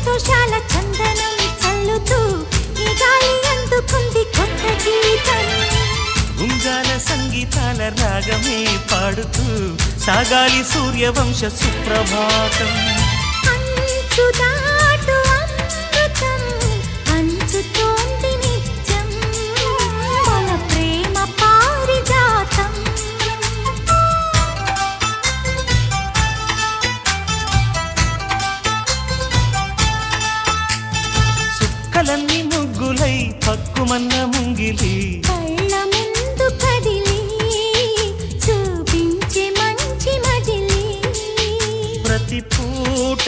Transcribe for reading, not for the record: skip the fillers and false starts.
సంతోషాల చందనం చల్లుతూ ఈ గాలి అందుకుంది కొత్త గీతం ఉంగాల సంగీతాల రాగమే పాడుతూ సాగాలి సూర్యవంశ సుప్రభాతం అంచుదాటు అమృతం అంచుతోంది నిత్యం మన ప్రేమ పారిజాతం సుక్కలన్నీ ముగ్గులై పక్కుమన్న ముంగిలి కళ్ళ ముందు కదిలి చూపించే మంచి మజిలీ ప్రతి పూట